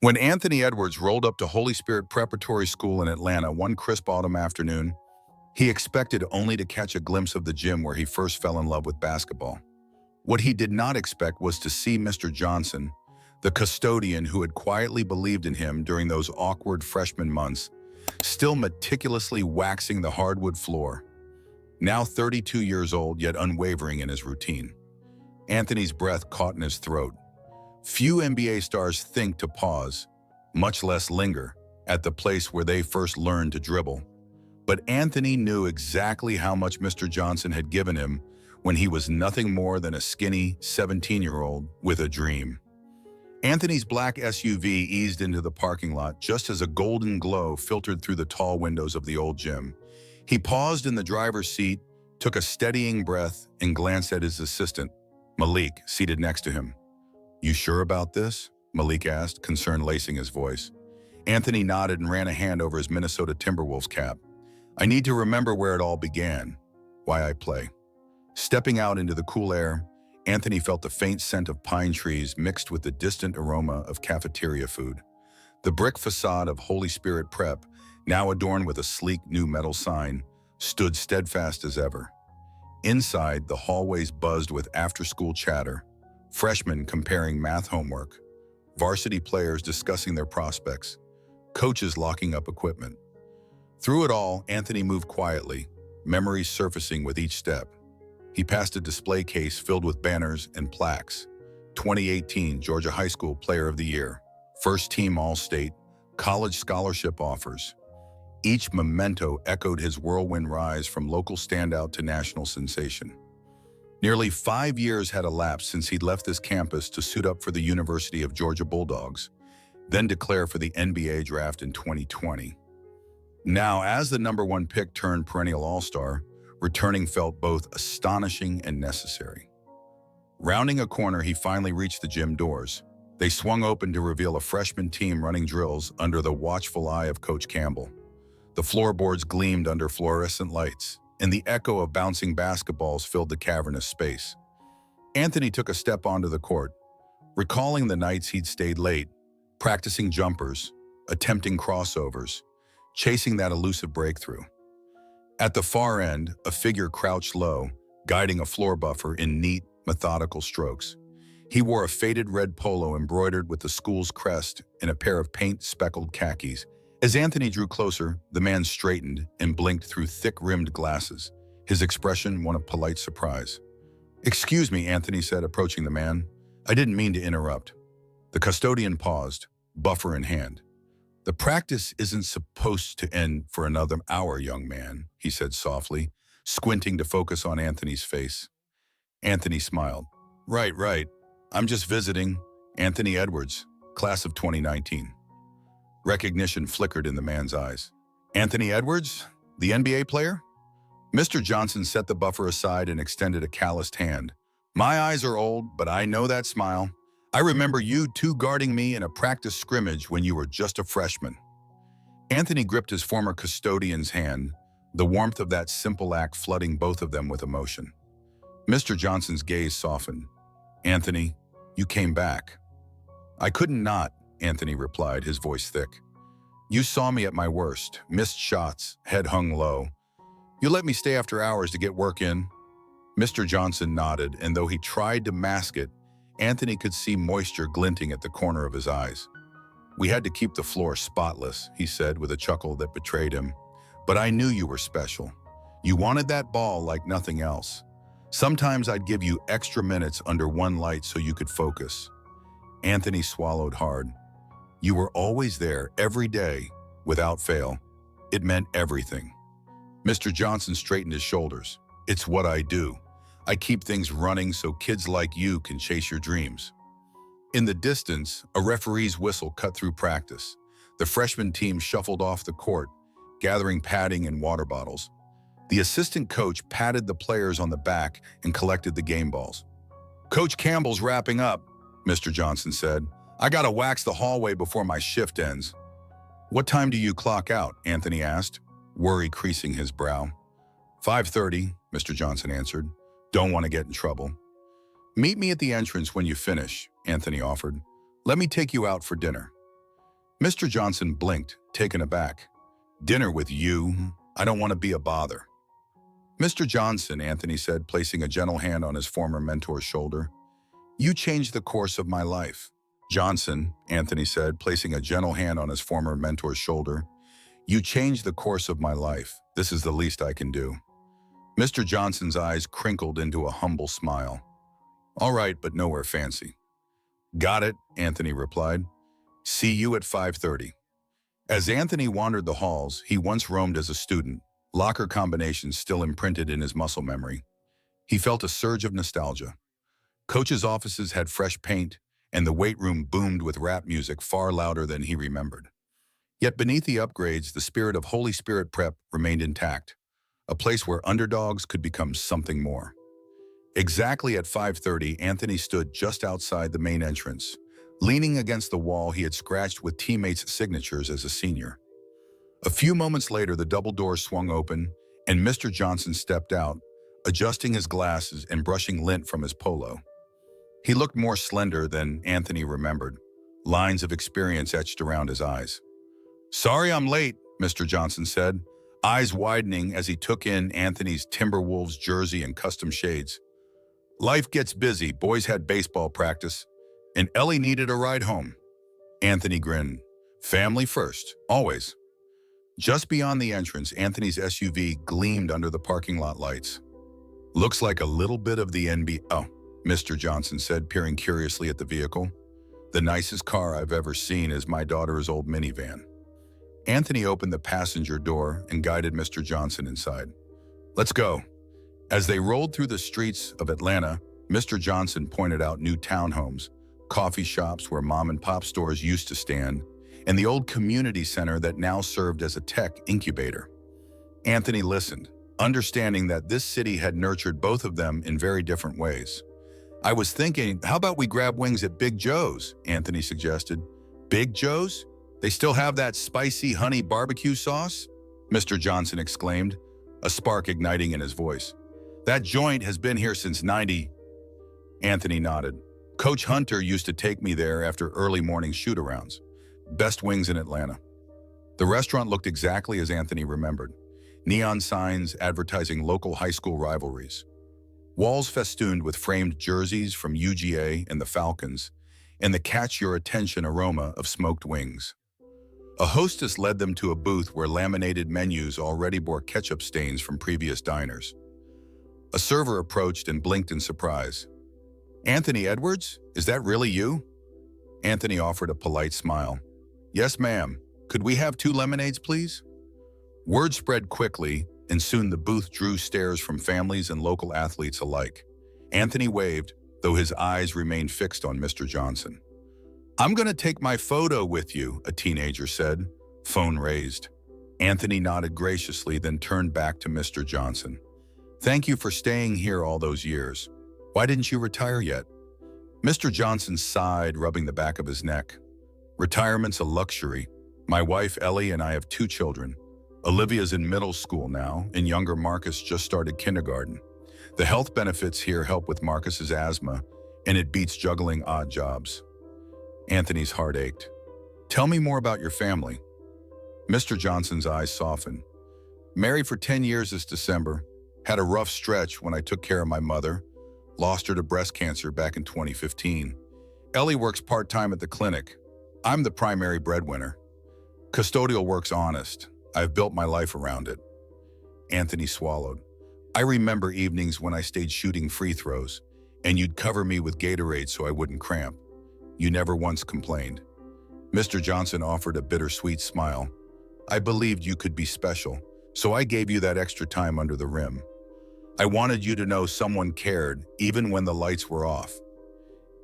When Anthony Edwards rolled up to Holy Spirit Preparatory School in Atlanta one crisp autumn afternoon, he expected only to catch a glimpse of the gym where he first fell in love with basketball. What he did not expect was to see Mr. Johnson, the custodian who had quietly believed in him during those awkward freshman months, still meticulously waxing the hardwood floor. Now 32 years old, yet unwavering in his routine. Anthony's breath caught in his throat. Few NBA stars think to pause, much less linger, at the place where they first learned to dribble. But Anthony knew exactly how much Mr. Johnson had given him when he was nothing more than a skinny 17-year-old with a dream. Anthony's black SUV eased into the parking lot just as a golden glow filtered through the tall windows of the old gym. He paused in the driver's seat, took a steadying breath, and glanced at his assistant, Malik, seated next to him. "You sure about this?" Malik asked, concern lacing his voice. Anthony nodded and ran a hand over his Minnesota Timberwolves cap. "I need to remember where it all began, why I play." Stepping out into the cool air, Anthony felt the faint scent of pine trees mixed with the distant aroma of cafeteria food. The brick facade of Holy Spirit Prep, now adorned with a sleek new metal sign, stood steadfast as ever. Inside, the hallways buzzed with after-school chatter, freshmen comparing math homework, varsity players discussing their prospects, coaches locking up equipment. Through it all, Anthony moved quietly, memories surfacing with each step. He passed a display case filled with banners and plaques. 2018 Georgia High School Player of the Year, First Team All-State, college scholarship offers. Each memento echoed his whirlwind rise from local standout to national sensation. Nearly 5 years had elapsed since he'd left this campus to suit up for the University of Georgia Bulldogs, then declare for the NBA draft in 2020. Now, as the #1 pick turned perennial all-star, returning felt both astonishing and necessary. Rounding a corner, he finally reached the gym doors. They swung open to reveal a freshman team running drills under the watchful eye of Coach Campbell. The floorboards gleamed under fluorescent lights, and the echo of bouncing basketballs filled the cavernous space. Anthony took a step onto the court, recalling the nights he'd stayed late, practicing jumpers, attempting crossovers, chasing that elusive breakthrough. At the far end, a figure crouched low, guiding a floor buffer in neat, methodical strokes. He wore a faded red polo embroidered with the school's crest and a pair of paint-speckled khakis. As Anthony drew closer, the man straightened and blinked through thick-rimmed glasses, his expression one of polite surprise. "Excuse me," Anthony said, approaching the man. "I didn't mean to interrupt." The custodian paused, buffer in hand. "The practice isn't supposed to end for another hour, young man," he said softly, squinting to focus on Anthony's face. Anthony smiled. Right. I'm just visiting. Anthony Edwards, class of 2019. Recognition flickered in the man's eyes. "Anthony Edwards, the NBA player?" Mr. Johnson set the buffer aside and extended a calloused hand. "My eyes are old, but I know that smile. I remember you two guarding me in a practice scrimmage when you were just a freshman." Anthony gripped his former custodian's hand, the warmth of that simple act flooding both of them with emotion. Mr. Johnson's gaze softened. "Anthony, you came back." "I couldn't not," Anthony replied, his voice thick. "You saw me at my worst, missed shots, head hung low. You let me stay after hours to get work in." Mr. Johnson nodded, and though he tried to mask it, Anthony could see moisture glinting at the corner of his eyes. "We had to keep the floor spotless," he said with a chuckle that betrayed him. "But I knew you were special. You wanted that ball like nothing else. Sometimes I'd give you extra minutes under one light so you could focus." Anthony swallowed hard. "You were always there, every day, without fail. It meant everything." Mr. Johnson straightened his shoulders. "It's what I do. I keep things running so kids like you can chase your dreams." In the distance, a referee's whistle cut through practice. The freshman team shuffled off the court, gathering padding and water bottles. The assistant coach patted the players on the back and collected the game balls. "Coach Campbell's wrapping up," Mr. Johnson said. "I gotta wax the hallway before my shift ends." "What time do you clock out?" Anthony asked, worry creasing his brow. 5:30, Mr. Johnson answered. "Don't want to get in trouble." "Meet me at the entrance when you finish," Anthony offered. "Let me take you out for dinner." Mr. Johnson blinked, taken aback. Dinner with you? I don't want to be a bother. Mr. Johnson, Anthony said, placing a gentle hand on his former mentor's shoulder. You changed the course of my life. Johnson, Anthony said, placing a gentle hand on his former mentor's shoulder. You changed the course of my life. This is the least I can do. Mr. Johnson's eyes crinkled into a humble smile. All right, but nowhere fancy. Got it, Anthony replied. See you at 5:30. As Anthony wandered the halls he once roamed as a student, locker combinations still imprinted in his muscle memory, he felt a surge of nostalgia. Coaches' offices had fresh paint, and the weight room boomed with rap music far louder than he remembered. Yet beneath the upgrades, the spirit of Holy Spirit Prep remained intact, a place where underdogs could become something more. Exactly at 5:30, Anthony stood just outside the main entrance, leaning against the wall he had scratched with teammates' signatures as a senior. A few moments later, the double doors swung open, and Mr. Johnson stepped out, adjusting his glasses and brushing lint from his polo. He looked more slender than Anthony remembered, lines of experience etched around his eyes. Sorry I'm late, Mr. Johnson said, eyes widening as he took in Anthony's Timberwolves jersey and custom shades. Life gets busy, boys had baseball practice, and Ellie needed a ride home. Anthony grinned. Family first, always. Just beyond the entrance, Anthony's SUV gleamed under the parking lot lights. Looks like a little bit of the NBA. Oh, Mr. Johnson said, peering curiously at the vehicle. The nicest car I've ever seen is my daughter's old minivan. Anthony opened the passenger door and guided Mr. Johnson inside. Let's go. As they rolled through the streets of Atlanta, Mr. Johnson pointed out new townhomes, coffee shops where mom-and-pop stores used to stand, and the old community center that now served as a tech incubator. Anthony listened, understanding that this city had nurtured both of them in very different ways. I was thinking, how about we grab wings at Big Joe's, Anthony suggested. Big Joe's? They still have that spicy honey barbecue sauce? Mr. Johnson exclaimed, a spark igniting in his voice. That joint has been here since '90. Anthony nodded. Coach Hunter used to take me there after early morning shoot-arounds. Best wings in Atlanta. The restaurant looked exactly as Anthony remembered. Neon signs advertising local high school rivalries. Walls festooned with framed jerseys from UGA and the Falcons, and the catch-your-attention aroma of smoked wings. A hostess led them to a booth where laminated menus already bore ketchup stains from previous diners. A server approached and blinked in surprise. Anthony Edwards, is that really you? Anthony offered a polite smile. Yes, ma'am. Could we have 2 lemonades, please? Word spread quickly, and soon the booth drew stares from families and local athletes alike. Anthony waved, though his eyes remained fixed on Mr. Johnson. I'm going to take my photo with you, a teenager said, phone raised. Anthony nodded graciously, then turned back to Mr. Johnson. Thank you for staying here all those years. Why didn't you retire yet? Mr. Johnson sighed, rubbing the back of his neck. Retirement's a luxury. My wife, Ellie, and I have 2 children. Olivia's in middle school now, and younger Marcus just started kindergarten. The health benefits here help with Marcus's asthma, and it beats juggling odd jobs. Anthony's heart ached. Tell me more about your family. Mr. Johnson's eyes softened. Married for 10 years this December. Had a rough stretch when I took care of my mother. Lost her to breast cancer back in 2015. Ellie works part-time at the clinic. I'm the primary breadwinner. Custodial work's honest. I've built my life around it. Anthony swallowed. I remember evenings when I stayed shooting free throws, and you'd cover me with Gatorade so I wouldn't cramp. You never once complained. Mr. Johnson offered a bittersweet smile. I believed you could be special, so I gave you that extra time under the rim. I wanted you to know someone cared, even when the lights were off.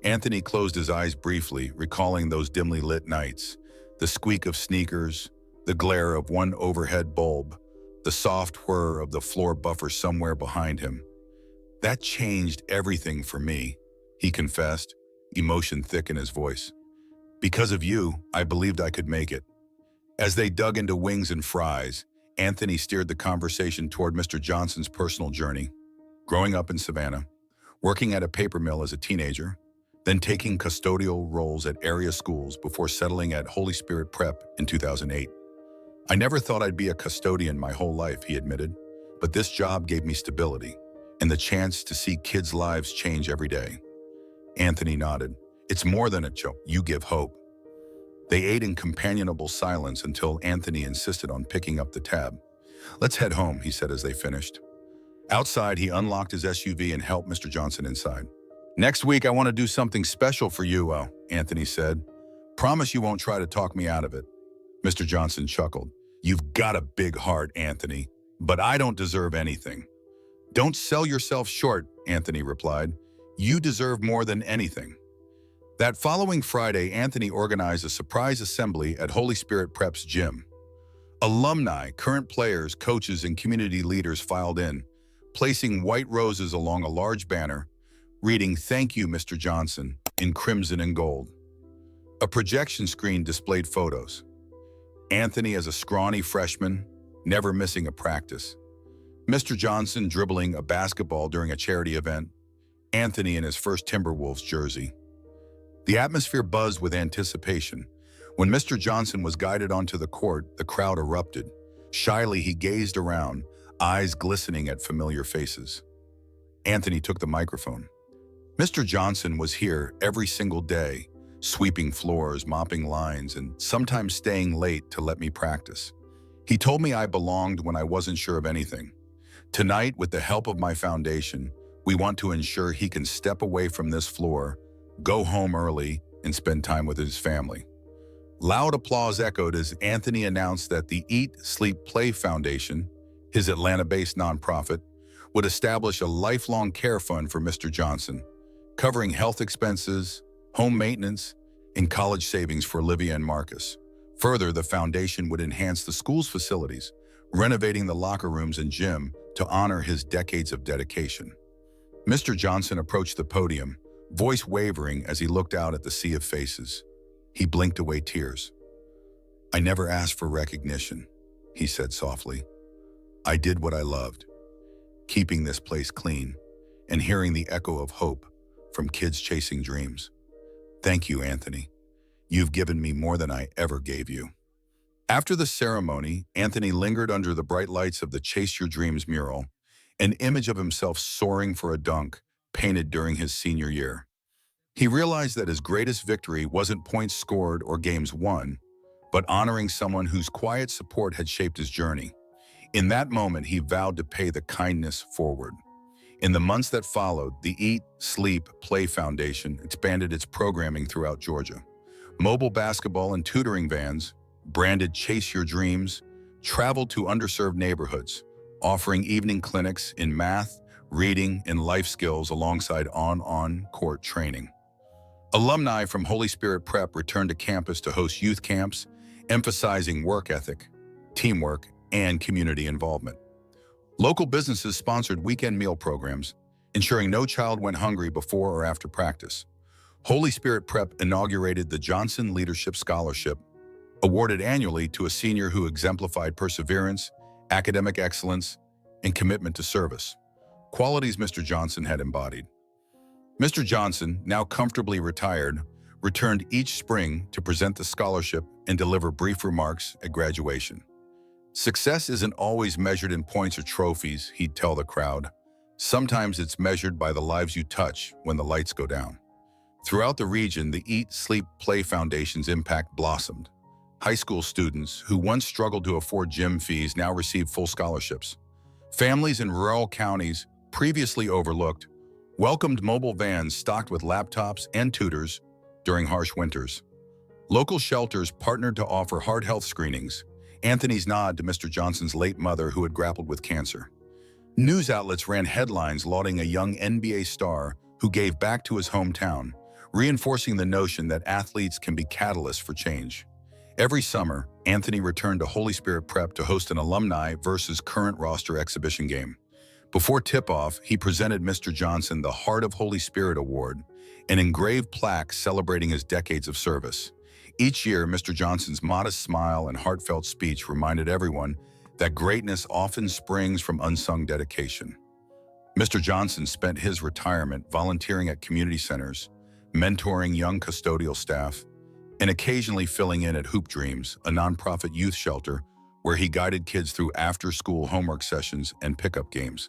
Anthony closed his eyes briefly, recalling those dimly lit nights, the squeak of sneakers, the glare of one overhead bulb, the soft whir of the floor buffer somewhere behind him. That changed everything for me, he confessed, emotion thick in his voice. Because of you, I believed I could make it. As they dug into wings and fries, Anthony steered the conversation toward Mr. Johnson's personal journey. Growing up in Savannah, working at a paper mill as a teenager, then taking custodial roles at area schools before settling at Holy Spirit Prep in 2008. "I never thought I'd be a custodian my whole life," he admitted, "but this job gave me stability and the chance to see kids' lives change every day." Anthony nodded. "It's more than a joke. You give hope." They ate in companionable silence until Anthony insisted on picking up the tab. "Let's head home," he said as they finished. Outside, he unlocked his SUV and helped Mr. Johnson inside. "Next week, I want to do something special for you," Anthony said. "Promise you won't try to talk me out of it." Mr. Johnson chuckled. "You've got a big heart, Anthony, but I don't deserve anything." "Don't sell yourself short," Anthony replied. "You deserve more than anything." That following Friday, Anthony organized a surprise assembly at Holy Spirit Prep's gym. Alumni, current players, coaches, and community leaders filed in, placing white roses along a large banner, reading "Thank you, Mr. Johnson," in crimson and gold. A projection screen displayed photos. Anthony as a scrawny freshman, never missing a practice. Mr. Johnson dribbling a basketball during a charity event. Anthony in his first Timberwolves jersey. The atmosphere buzzed with anticipation. When Mr. Johnson was guided onto the court, the crowd erupted. Shyly, he gazed around, eyes glistening at familiar faces. Anthony took the microphone. "Mr. Johnson was here every single day, sweeping floors, mopping lines, and sometimes staying late to let me practice. He told me I belonged when I wasn't sure of anything. Tonight, with the help of my foundation, we want to ensure he can step away from this floor, go home early, and spend time with his family." Loud applause echoed as Anthony announced that the Eat, Sleep, Play Foundation, his Atlanta-based nonprofit, would establish a lifelong care fund for Mr. Johnson, covering health expenses, home maintenance, and college savings for Olivia and Marcus. Further, the foundation would enhance the school's facilities, renovating the locker rooms and gym to honor his decades of dedication. Mr. Johnson approached the podium, voice wavering as he looked out at the sea of faces. He blinked away tears. "I never asked for recognition," he said softly. "I did what I loved, keeping this place clean and hearing the echo of hope from kids chasing dreams. Thank you, Anthony. You've given me more than I ever gave you." After the ceremony, Anthony lingered under the bright lights of the Chase Your Dreams mural, an image of himself soaring for a dunk, painted during his senior year. He realized that his greatest victory wasn't points scored or games won, but honoring someone whose quiet support had shaped his journey. In that moment, he vowed to pay the kindness forward. In the months that followed, the Eat, Sleep, Play Foundation expanded its programming throughout Georgia. Mobile basketball and tutoring vans, branded Chase Your Dreams, traveled to underserved neighborhoods, offering evening clinics in math, reading, and life skills alongside on-court training. Alumni from Holy Spirit Prep returned to campus to host youth camps, emphasizing work ethic, teamwork, and community involvement. Local businesses sponsored weekend meal programs, ensuring no child went hungry before or after practice. Holy Spirit Prep inaugurated the Johnson Leadership Scholarship, awarded annually to a senior who exemplified perseverance, academic excellence, and commitment to service, qualities Mr. Johnson had embodied. Mr. Johnson, now comfortably retired, returned each spring to present the scholarship and deliver brief remarks at graduation. "Success isn't always measured in points or trophies," he'd tell the crowd. "Sometimes it's measured by the lives you touch when the lights go down." Throughout the region, the Eat, Sleep, Play Foundation's impact blossomed. High school students who once struggled to afford gym fees now receive full scholarships. Families in rural counties, previously overlooked, welcomed mobile vans stocked with laptops and tutors during harsh winters. Local shelters partnered to offer heart health screenings, Anthony's nod to Mr. Johnson's late mother who had grappled with cancer. News outlets ran headlines lauding a young NBA star who gave back to his hometown, reinforcing the notion that athletes can be catalysts for change. Every summer, Anthony returned to Holy Spirit Prep to host an alumni versus current roster exhibition game. Before tip-off, he presented Mr. Johnson the Heart of Holy Spirit Award, an engraved plaque celebrating his decades of service. Each year, Mr. Johnson's modest smile and heartfelt speech reminded everyone that greatness often springs from unsung dedication. Mr. Johnson spent his retirement volunteering at community centers, mentoring young custodial staff, and occasionally filling in at Hoop Dreams, a nonprofit youth shelter where he guided kids through after-school homework sessions and pickup games.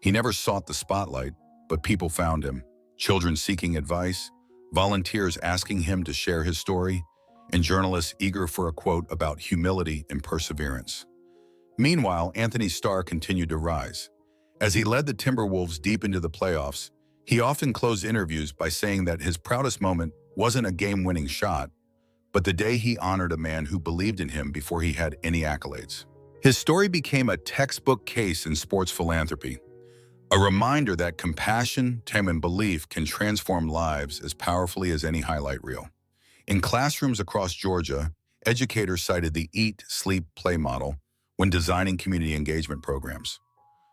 He never sought the spotlight, but people found him, children seeking advice, volunteers asking him to share his story, and journalists eager for a quote about humility and perseverance. Meanwhile, Anthony's star continued to rise. As he led the Timberwolves deep into the playoffs, he often closed interviews by saying that his proudest moment wasn't a game-winning shot, but the day he honored a man who believed in him before he had any accolades. His story became a textbook case in sports philanthropy, a reminder that compassion, time, and belief can transform lives as powerfully as any highlight reel. In classrooms across Georgia, educators cited the Eat, Sleep, Play model when designing community engagement programs.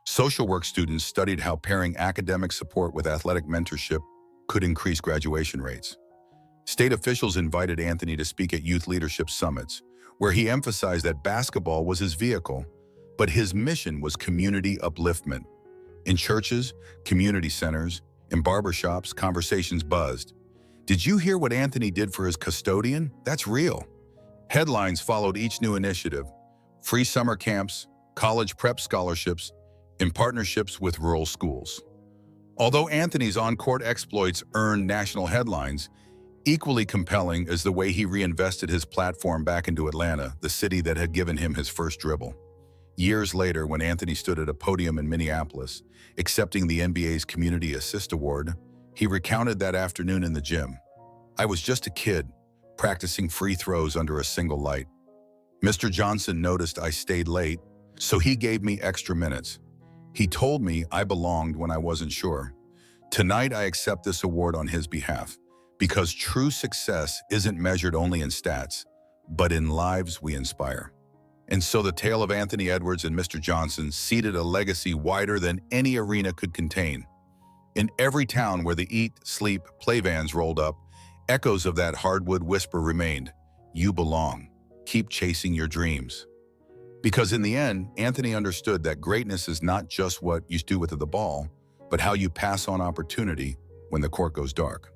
Social work students studied how pairing academic support with athletic mentorship could increase graduation rates. State officials invited Anthony to speak at youth leadership summits, where he emphasized that basketball was his vehicle, but his mission was community upliftment. In churches, community centers, and barbershops, conversations buzzed. Did you hear what Anthony did for his custodian? That's real. Headlines followed each new initiative: free summer camps, college prep scholarships, and partnerships with rural schools. Although Anthony's on-court exploits earned national headlines, equally compelling is the way he reinvested his platform back into Atlanta, the city that had given him his first dribble. Years later, when Anthony stood at a podium in Minneapolis, accepting the NBA's Community Assist Award, he recounted that afternoon in the gym. "I was just a kid, practicing free throws under a single light. Mr. Johnson noticed I stayed late, so he gave me extra minutes. He told me I belonged when I wasn't sure. Tonight I accept this award on his behalf, because true success isn't measured only in stats, but in lives we inspire." And so the tale of Anthony Edwards and Mr. Johnson seeded a legacy wider than any arena could contain. In every town where the Eat, Sleep, Play vans rolled up, echoes of that hardwood whisper remained: "You belong. Keep chasing your dreams." Because in the end, Anthony understood that greatness is not just what you do with the ball, but how you pass on opportunity when the court goes dark.